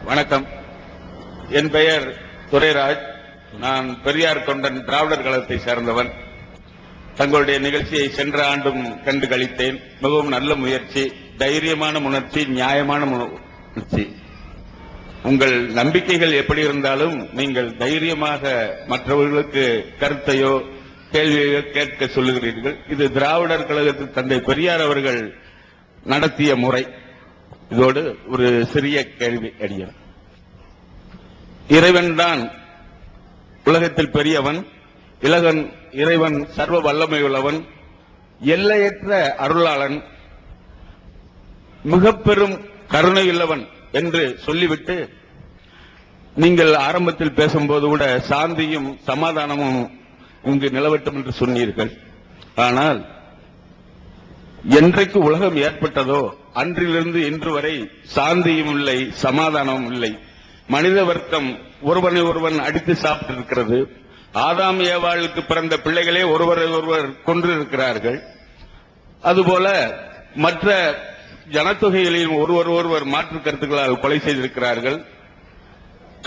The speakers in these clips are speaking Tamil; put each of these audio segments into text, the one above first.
வணக்கம். என் பெயர் துரைராஜ். நான் பெரியார் தொண்டன், திராவிடர் கழகத்தை சேர்ந்தவன். தங்களுடைய நிகழ்ச்சியை சென்ற ஆண்டும் கண்டு கழித்தேன். மிகவும் நல்ல முயற்சி, தைரியமான முயற்சி, நியாயமான முயற்சி. உங்கள் நம்பிக்கைகள் எப்படி இருந்தாலும் நீங்கள் தைரியமாக மற்றவர்களுக்கு கருத்தையோ கேள்வியோ கேட்க சொல்லுகிறீர்கள். இது திராவிடர் கழகத்தில் தந்தை பெரியார் அவர்கள் நடத்திய முறை. இதோடு ஒரு சிறிய கேள்வி அடியேன். இறைவன்தான் உலகத்தில் பெரியவன், இறைவன் சர்வ வல்லமை உள்ளவன், எல்லையற்ற அருளாளன், மிக பெரும் கருணையுள்ளவன் என்று சொல்லிவிட்டு நீங்கள் ஆரம்பத்தில் பேசும்போது கூட சாந்தியும் சமாதானமும் இங்கு நிலவட்டும் என்று சொன்னீர்கள். ஆனால் என்றைக்கு உலகம் ஏற்பட்டதோ அன்றிலிருந்து இன்று வரை சாந்தியும் இல்லை, சமாதானமும் இல்லை. மனித வர்க்கம் ஒருவனை ஒருவன் அடித்து சாப்பிட்டிருக்கிறது. ஆதாம் ஏவாளுக்கு பிறந்த பிள்ளைகளே ஒருவரை ஒருவர் கொன்றிருக்கிறார்கள். அதுபோல மற்ற ஜனத்தொகைகளையும் ஒருவர் மாற்று கருத்துக்களால் கொலை செய்திருக்கிறார்கள்.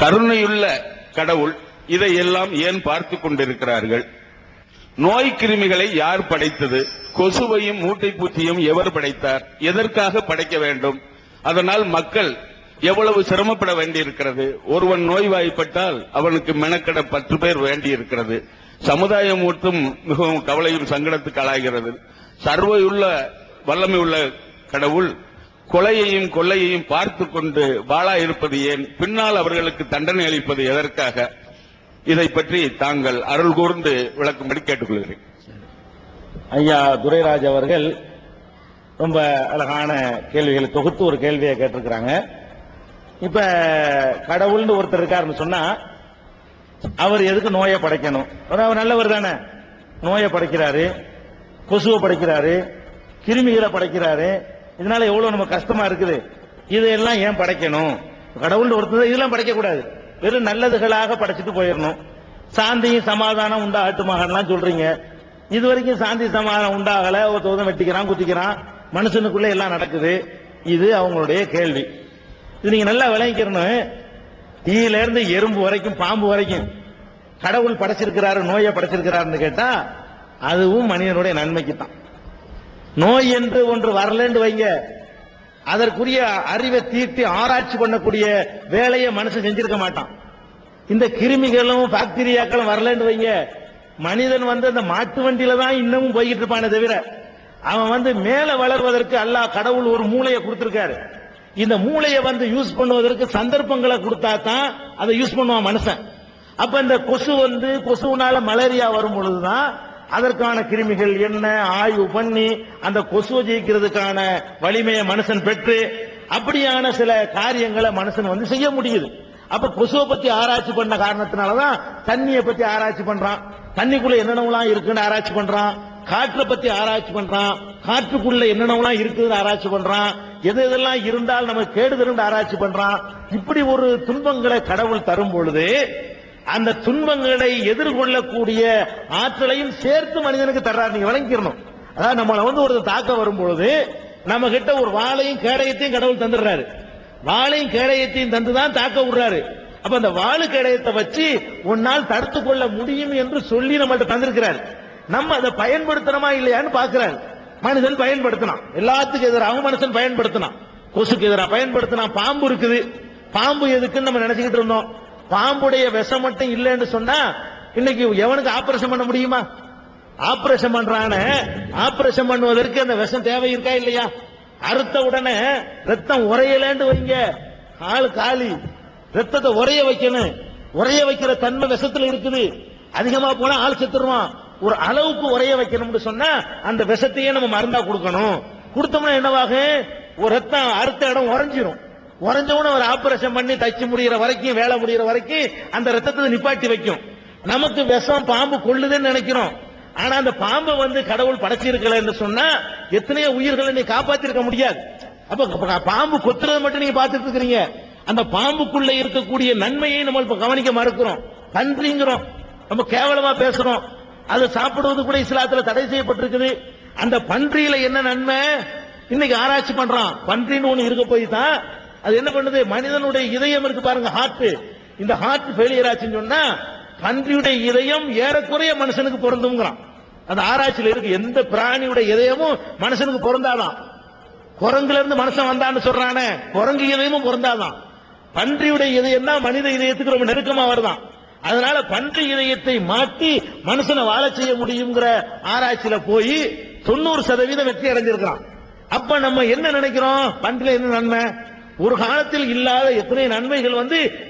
கருணையுள்ள கடவுள் இதையெல்லாம் ஏன் பார்த்துக் கொண்டிருக்கிறார்கள்? நோய் கிருமிகளை யார் படைத்தது? கொசுவையும் மூட்டை பூச்சியும் எவர் படைத்தார்? எதற்காக படைக்க வேண்டும்? அதனால் மக்கள் எவ்வளவு சிரமப்பட வேண்டியிருக்கிறது. ஒருவன் நோய்வாய்ப்பட்டால் அவனுக்கு மெனக்கட 10 பேர் வேண்டியிருக்கிறது. சமுதாயம் மட்டும் மிகவும் கவலையும் சங்கடத்துக்கு ஆளாகிறது. சர்வையுள்ள வல்லமை உள்ள கடவுள் கொலையையும் கொள்ளையையும் பார்த்து கொண்டு வாழா இருப்பது ஏன்? பின்னால் அவர்களுக்கு தண்டனை அளிப்பது எதற்காக? இதை பற்றி தாங்கள் அருள் கூர்ந்து விளக்கும்படி கேட்டுக்கொள்கிறேன். ஐயா துரைராஜ் அவர்கள் ரொம்ப அழகான கேள்விகளை தொகுத்து ஒரு கேள்வியை கேட்டிருக்கிறாங்க. இப்ப கடவுள்னு ஒருத்தர் இருக்காருன்னு சொன்னா அவர் எதுக்கு நோயை படைக்கணும்? அவர் நல்லவர் தானே. நோயை படைக்கிறாரு, கொசுவை படைக்கிறாரு, கிருமிகளை படைக்கிறாரு. இதனால எவ்வளவு நம்ம கஷ்டமா இருக்குது. இதெல்லாம் ஏன் படைக்கணும்? கடவுள் ஒருத்தர் இதெல்லாம் படைக்க கூடாது. வெறும் நல்லதுகளாக படைச்சிட்டு போயிடணும். சாந்தியும் சமாதானம் உண்டாகட்டுமாகலாம் சொல்றீங்க. இது வரைக்கும் சாந்தி சமாதானம் உண்டாகல. ஒருத்தர் வெட்டிக்கிறான், குத்திக்கிறான், மனுஷனுக்குள்ள எல்லாம் நடக்குது. இது அவங்களுடைய கேள்வி. இது நீங்க நல்லா விளங்கிக்கணும். தீயில இருந்து எறும்பு வரைக்கும், பாம்பு வரைக்கும் கடவுள் படைச்சிருக்கிறாரு, நோயை படைச்சிருக்கிறாருன்னு கேட்டா அதுவும் மனிதனுடைய நன்மைக்கு தான். நோய் என்று ஒன்று வரலன்னு வைங்க, அதற்குரிய அறிவை தீட்டி ஆராய்ச்சி பண்ணக்கூடிய வேலையை மனுஷன் செஞ்சிருக்க மாட்டான். இந்த கிருமிகளும் பாக்டீரியாக்களும் வரலன்னு வைங்க, மனிதன் அந்த மாட்டு வண்டியில தான் இன்னமும் போய்கிட்டு இருப்பானே தவிர அவன் மேல வளர்வதற்கு அல்லாஹ் கடவுள் ஒரு மூளையை கொடுத்திருக்காரு. இந்த மூளையை யூஸ் பண்ணுவதற்கு சந்தர்ப்பங்களை கொடுத்தா தான் அதை யூஸ் பண்ணுவான் மனுஷன். அப்ப இந்த கொசுனால மலேரியா வரும் பொழுதுதான் அதற்கான கிருமிகள் என்ன ஆய்வு பண்ணி அந்த கொசுவை ஜெயிக்கிறதுக்கான வலிமையை மனுஷன் பெற்று அப்படியான சில காரியங்களை மனுஷன் செய்ய முடியுது. அப்ப கொசுவை பத்தி ஆராய்ச்சி பண்ண காரணத்தினாலதான் தண்ணியை பத்தி ஆராய்ச்சி பண்றான். தண்ணிக்குள்ள என்னென்னலாம் இருக்குன்னு ஆராய்ச்சி பண்றான். காற்றை பத்தி ஆராய்ச்சி பண்றான். காற்றுக்குள்ள என்னென்னலாம் இருக்குன்னு ஆராய்ச்சி பண்றான். எதெல்லாம் இருந்தால் நமக்கு கேடுதல் ஆராய்ச்சி பண்றான். இப்படி ஒரு துன்பங்களை கடவுள் தரும் பொழுது அந்த துன்பங்களை எதிர்கொள்ளக்கூடிய ஆற்றலையும் சேர்த்து மனிதனுக்கு தர்றாரு. நீங்க விளங்கிக்கணும். அதாவது நம்மள ஒரு தாக்க வரும்பொழுது நம்ம கிட்ட ஒரு வாளையும் கேடயத்தையும் கடவுள் தந்துடுறாரு. வாளையும் கேடயத்தையும் தந்துதான் தாக்க விடுறாரு. அப்ப அந்த வாளு கேடயத்தை வச்சு உன்னால் தடுத்துக் கொள்ள முடியும் என்று சொல்லி நம்மள்ட்ட தந்திருக்கிறார். நம்ம அதை பயன்படுத்தணுமா இல்லையான்னு பாக்குறாரு. மனிதன் பயன்படுத்தினான். எல்லாத்துக்கும் எதிராக மனுஷன் பயன்படுத்தினான். கொசுக்கு எதிராக பயன்படுத்தினான். பாம்பு இருக்குது. பாம்பு எதுக்குன்னு நம்ம நினைச்சுக்கிட்டு இருந்தோம். பாம்புடைய விஷம் மட்டும் இல்லைன்னு சொன்னா இன்னைக்கு எவனுக்கு ஆபரேஷன் பண்ண முடியுமா? ஆபரேஷன் பண்றான, ஆபரேஷன் பண்ணுவதற்கு அந்த விஷம் தேவை இருக்கா இல்லையா? அறுத்த உடனே ரத்தம் உரையலன்னு வைங்க, ஆளு காலி. ரத்தத்தை உரைய வைக்கணும். உரைய வைக்கிற தன்மை விஷத்துல இருக்குது. அதிகமா போனா ஆள் செத்துருவான். ஒரு அளவுக்கு உரைய வைக்கணும்னு சொன்னா அந்த விஷத்தையே நம்ம மருந்தா கொடுக்கணும். கொடுத்தோம்னா என்னவாக, ஒரு ரத்தம் அறுத்த இடம் உறைஞ்சிரும். உறைஞ்சவன ஒரு ஆபரேஷன் பண்ணி தச்சு முடிகிற வரைக்கும், வேலை முடிகிற வரைக்கும் அந்த ரத்தத்தை நிப்பாட்டி வைக்கும். நமக்கு விஷம் பாம்பு கொள்ளுதுன்னு நினைக்கிறோம். ஆனா அந்த பாம்பை கடவுள் படைச்சிருக்கலன்னு சொன்னா எத்தனையோ உயிர்களை நீ காப்பாத்திருக்க முடியாது. அப்ப பாம்பு கொத்துறது மட்டும் நீங்க பார்த்துட்டு இருக்கிறீங்க. அந்த பாம்புக்குள்ள இருக்கக்கூடிய நன்மையை நம்ம இப்ப கவனிக்க மறுக்கிறோம். பன்றிங்கிறோம், நம்ம கேவலமா பேசுறோம். அது சாப்பிடுவது கூட இஸ்லாத்துல தடை செய்யப்பட்டிருக்குது. அந்த பன்றியில என்ன நன்மை இன்னைக்கு ஆராய்ச்சி பண்றான். பன்றின்னு ஒண்ணு இருக்க போய் தான் அது என்ன பண்ணுது, மனிதனுடைய இதயம் இருக்கு பாருங்க, ஹார்ட். இந்த ஹார்ட் ஃபெயிலியர் ஆச்சுன்னு சொன்னா பன்றியுடைய இதயம் ஏறக்குறைய மனுஷனுக்கு பொருந்தும்ங்கிறான். அந்த ஆராய்ச்சியில் இருக்கு. எந்த பிராணியுடைய இதயமும் மனுஷனுக்கு பொருந்தாதான். குரங்குல இருந்து மனுஷன் வந்தான்னு சொல்றானே, குரங்கு இதயமும் பொருந்தாதான். பன்றியுடைய இதயம் தான் மனித இதயத்துக்கு ரொம்ப நெருக்கமா வருதான். அதனால பன்றி இதயத்தை மாற்றி மனுஷனை வாழ செய்ய முடியுங்கிற ஆராய்ச்சியில போய் 90% வெற்றி அடைஞ்சிருக்கிறான். அப்ப நம்ம என்ன நினைக்கிறோம், பன்றில என்ன நன்மை, ஒரு காலத்தில் இல்லாத எத்தனை நன்மைகள்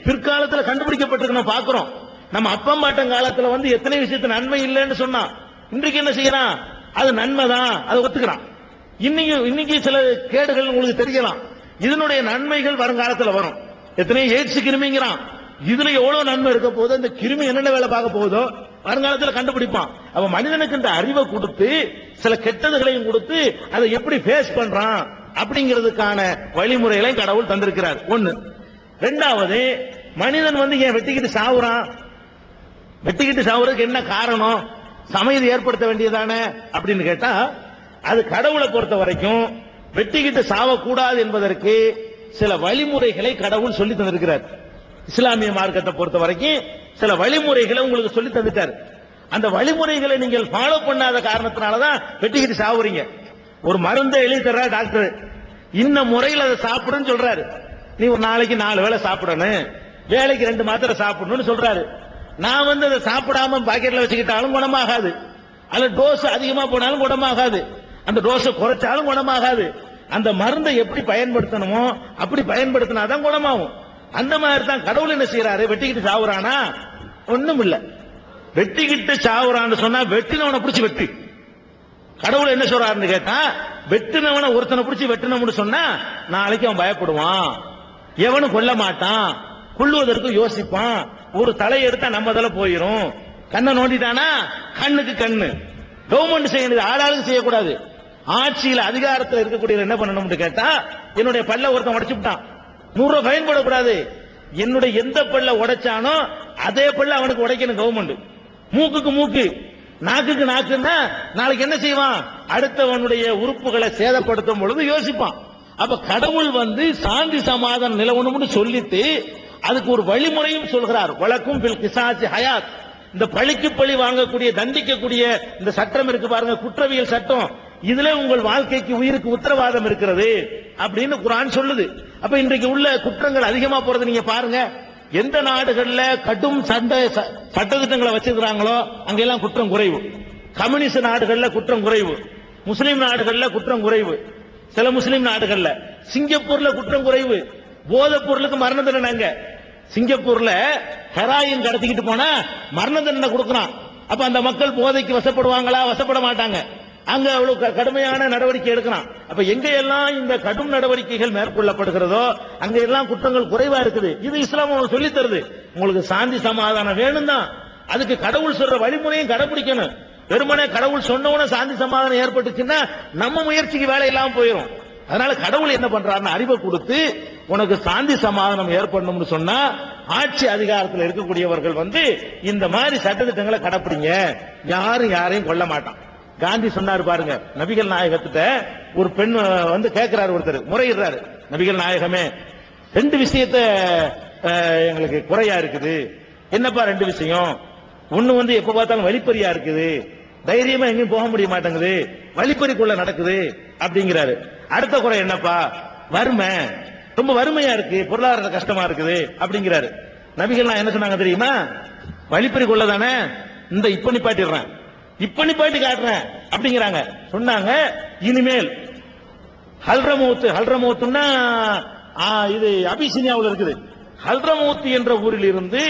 பிற்காலத்தில் கண்டுபிடிக்கப்பட்டிருக்கு பாக்குறோம். நம்ம அப்பம் பாட்டம் காலத்துல எத்தனை விஷயத்து நன்மை இல்லைன்னு சொன்னா, இன்றைக்கு என்ன செய்யறான், அது நன்மைதான், அதை ஒத்துக்கிறான். இன்னைக்கு சில கேடுகள் உங்களுக்கு தெரியலாம், இதனுடைய நன்மைகள் வருங்காலத்தில் வரும். எத்தனை எய்ட்ஸ் கிருமிங்கிறான், இதுல எவ்வளவு நன்மை இருக்க போதோ, இந்த கிருமி என்னென்ன வேலை பார்க்க போகுதோ வருங்காலத்தில் கண்டுபிடிப்பான். அவ மனிதனுக்கு இந்த அறிவை கொடுத்து சில கெட்டதுகளையும் கொடுத்து அதை எப்படி ஃபேஸ் பண்றான் அப்படிங்கிறதுக்கான வழிமுறைகளை கடவுள் தந்திருக்கிறார். ஒண்ணு. ரெண்டாவது, மனிதன் ஏன் வெட்டிக்கிட்டு சாவுறான், வெட்டிக்கிட்டு சாவுறதுக்கு என்ன காரணம், சமயத்தை ஏற்படுத்த வேண்டியதானே அப்படின்னு கேட்டா, அது கடவுளை பொறுத்த வரைக்கும் வெட்டிக்கிட்டு சாவக்கூடாது என்பதற்கு சில வழிமுறைகளை கடவுள் சொல்லி தந்திருக்கிறார். இஸ்லாமிய மார்க்கத்தை பொறுத்த வரைக்கும் சில வழிமுறைகளை உங்களுக்கு சொல்லி தந்துட்டார். அந்த வழிமுறைகளை நீங்கள் ஃபாலோ பண்ணாத காரணத்தினாலதான் வெட்டிக்கிட்டு சாவுறீங்க. ஒரு மருந்தை எழுதி தர்ற டாக்டர், இன்ன முறையில் அதை சாப்பிடுன்னு சொல்றாரு. நீ ஒரு நாளைக்கு 4 வேளை சாப்பிடணும், வேலைக்கு 2 மாத்திரை சாப்பிடணும்னு சொல்றாரு. நான் அதை சாப்பிடாம பாக்கெட்ல வச்சுக்கிட்டாலும் குணமாகாது, அல்ல டோஸ் அதிகமா போனாலும் குணமாகாது, அந்த டோஸை குறைச்சாலும் குணமாகாது. அந்த மருந்தை எப்படி பயன்படுத்தணுமோ அப்படி பயன்படுத்தினாதான் குணமாகும். அந்த மாதிரி தான் கடவுள் என்ன செய்யறாரு, வெட்டிக்கிட்டு சாவுறானா, ஒண்ணும் இல்ல. வெட்டிக்கிட்டு சாவுறான்னு சொன்னா வெட்டினவனை பிடிச்சி வெட்டி. கடவுள் என்ன சொல்றாருன்னு கேட்டா, வெட்டினவனை ஒருத்தனை பிடிச்சி வெட்டினவனு சொன்னா நாளைக்கு அவன் பயப்படுவான், எவனும் கொல்ல மாட்டான், கொள்ளுவதற்கு யோசிப்பான். ஒரு தலை எடுத்தா நம்ம தலை போயிரும், கண்ணை நோண்டிட்டானா கண்ணுக்கு கண்ணு. கவர்மெண்ட் செய்யறது ஆளாளுக்கு செய்யக்கூடாது. ஆட்சியில் அதிகாரத்தில் இருக்கக்கூடிய என்ன பண்ணணும்னு கேட்டா, என்னுடைய பல்ல ஒருத்தன் உடைச்சுட்டான், 100 ரூபாய் ஃபைன் போடக்கூடாது. என்னுடைய எந்த பல்ல உடைச்சானோ அதே பல்ல அவனுக்கு உடைக்கணும் கவர்மெண்ட். மூக்குக்கு மூக்கு, நாக்குக்கு நாக்குன்னா நாளைக்கு என்ன செய்வான், அடுத்தவனுடைய உறுப்புகளை சேதப்படுத்தும் பொழுது யோசிப்பான். அப்ப கடவுள் சாந்தி சமாதானம் நிலவணும்னு சொல்லிட்டு அதுக்கு ஒரு வழிமுறையும் சொல்கிறார். வழக்கும் பில் கிசாசி ஹயாத். இந்த பழிக்கு பழி வாங்கக்கூடிய தண்டிக்கக்கூடிய இந்த சட்டம் இருக்கு பாருங்க, குற்றவியல் சட்டம், இதுல உங்கள் வாழ்க்கைக்கு உயிருக்கு உத்தரவாதம் இருக்கிறது அப்படின்னு குர்ஆன் சொல்லுது. அப்ப இன்றைக்கு உள்ள குற்றங்கள் அதிகமா போறது நீங்க பாருங்க. எந்த நாடுகள்ல கடும் சட்டத்திட்டங்களை வச்சிருக்கிறாங்களோ அங்கெல்லாம் குற்றம் குறைவு. கம்யூனிஸ்ட் நாடுகள்ல குற்றம் குறைவு, முஸ்லீம் நாடுகள்ல குற்றம் குறைவு, சில முஸ்லீம் நாடுகள்ல. சிங்கப்பூர்ல குற்றம் குறைவு, போதைப் பொருளுக்கு மரண தண்டனை. சிங்கப்பூர்ல ஹெராயின் கடத்திக்கிட்டு போனா மரண தண்டனை கொடுக்கறான். அப்ப அந்த மக்கள் போதைக்கு வசப்படுவாங்களா, வசப்பட மாட்டாங்க. அங்க அவ்வளவு கடுமையான நடவடிக்கை எடுக்கிறான். அப்ப எங்க எல்லாம் இந்த கடும் நடவடிக்கைகள் மேற்கொள்ளப்படுகிறதோ அங்க எல்லாம் குற்றங்கள் குறைவா இருக்குது. இது இஸ்லாம் உங்களுக்கு சொல்லி தருது. உங்களுக்கு சாந்தி சமாதானம் வேணும் தான், அதுக்கு கடவுள் சொல்ற வழிமுறையும் கடைபிடிக்கணும். வெறுமனே கடவுள் சொன்னவன சாந்தி சமாதானம் ஏற்பட்டுச்சுன்னா நம்ம முயற்சிக்கு வேலை இல்லாம போயிடும். அதனால கடவுள் என்ன பண்றாருன்னு அறிவை கொடுத்து உனக்கு சாந்தி சமாதானம் ஏற்படணும்னு சொன்னா ஆட்சி அதிகாரத்தில் இருக்கக்கூடியவர்கள் இந்த மாதிரி சட்டத்திட்டங்களை கடைப்பிடிங்க, யாரும் யாரையும் கொல்ல மாட்டான். காந்தி சொன்னாரு பாருங்க, நபிகள் நாயகத்திட்ட ஒரு பெண் கேட்கிறாரு, ஒருத்தர் முறையிடுறாரு, நபிகள் நாயகமே 2 விஷயத்த எங்களுக்கு குறையா இருக்குது. என்னப்பா 2 விஷயம்? ஒண்ணு எப்ப பார்த்தாலும் வழிப்பறியா இருக்குது, தைரியமா எங்கேயும் போக முடிய மாட்டேங்குது, வழிப்பறிக்குள்ள நடக்குது அப்படிங்கிறாரு. அடுத்த குறை என்னப்பா? வறுமை, ரொம்ப வறுமையா இருக்கு, பொருளாதார கஷ்டமா இருக்குது அப்படிங்கிறாரு. நபிகள் என்ன சொன்னாங்க தெரியுமா? வழிப்பறிக்குள்ள தானே, இந்த இப்ப நிப்பாட்டிடுறேன், இப்ப நிப்பாட்டி காட்டுறேன் அப்படிங்கிறாங்க. சொன்னாங்க இனிமேல் ஹல்ரமௌத்துன்னா இது அபிசினியாவில் இருக்குது. ஹல்ரமௌத் என்ற ஊரில் இருந்து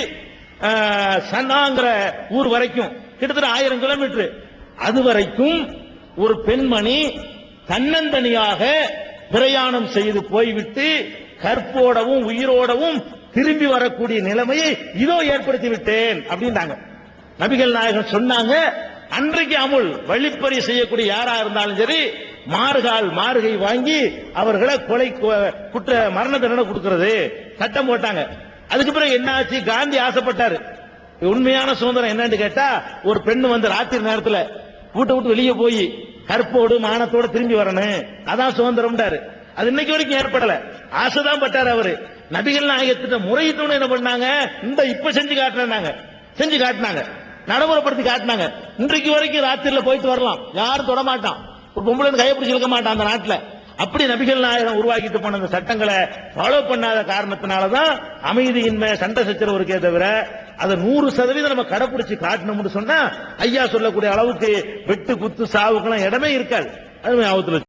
சன்னாங்கிற ஊர் வரைக்கும் கிட்டத்தட்ட 1000 கிலோமீட்டர், அது வரைக்கும் ஒரு பெண்மணி தன்னந்தனியாக பிரயாணம் செய்து போய்விட்டு கற்போடவும் உயிரோடவும் திரும்பி வரக்கூடிய நிலைமையை இதோ ஏற்படுத்தி விட்டேன் அப்படின்றாங்க. நபிகள் நாயகம் சொன்னாங்க, அன்றைக்கு அமுல் வழிப்பறி செய்யக்கூடிய யாரா இருந்தாலும் சரி மாறுகை வாங்கி அவர்களை கொலை குற்ற மரண தண்டனை கொடுக்கிறது சட்டம் போட்டாங்க. அதுக்கு பிறகு என்ன ஆச்சு? காந்தி ஆசைப்பட்டாரு. உண்மையான சுதந்திரம் என்னன்னு கேட்டா, ஒரு பெண்ணு ராத்திரி நேரத்தில் வீட்டை விட்டு வெளியே போய் கற்போடு மானத்தோடு திரும்பி வரணும், அதான் சுதந்திரம். அது இன்னைக்கு வரைக்கும் ஏற்படல. ஆசைதான் பட்டார் அவரு. நபிகள் நாயகத்திட்ட முறையிட்டோன்னு என்ன பண்ணாங்க, இந்த இப்ப செஞ்சு காட்டினாங்க, நடைமுறைப்படுத்தி காட்டினாங்க. இன்றைக்கு வரைக்கும் ராத்திரில போயிட்டு வரலாம், யாரும் தொட மாட்டான், ஒரு பொம்பளை கையை பிடிச்சி இழுக்க மாட்டான் அந்த நாட்டுல. அப்படி நபிகள் நாயகம் உருவாக்கிட்டு போன அந்த சட்டங்களை ஃபாலோ பண்ணாத காரணத்தினாலதான் அமைதியின்மை, சண்டை சச்சரவு இருக்கே தவிர அதை 100% நம்ம கடைபிடிச்சு காட்டணும்னு சொன்னா ஐயா சொல்லக்கூடிய அளவுக்கு வெட்டு குத்து சாவுக்கெல்லாம் இடமே இருக்காது. அது ஞாபகத்துல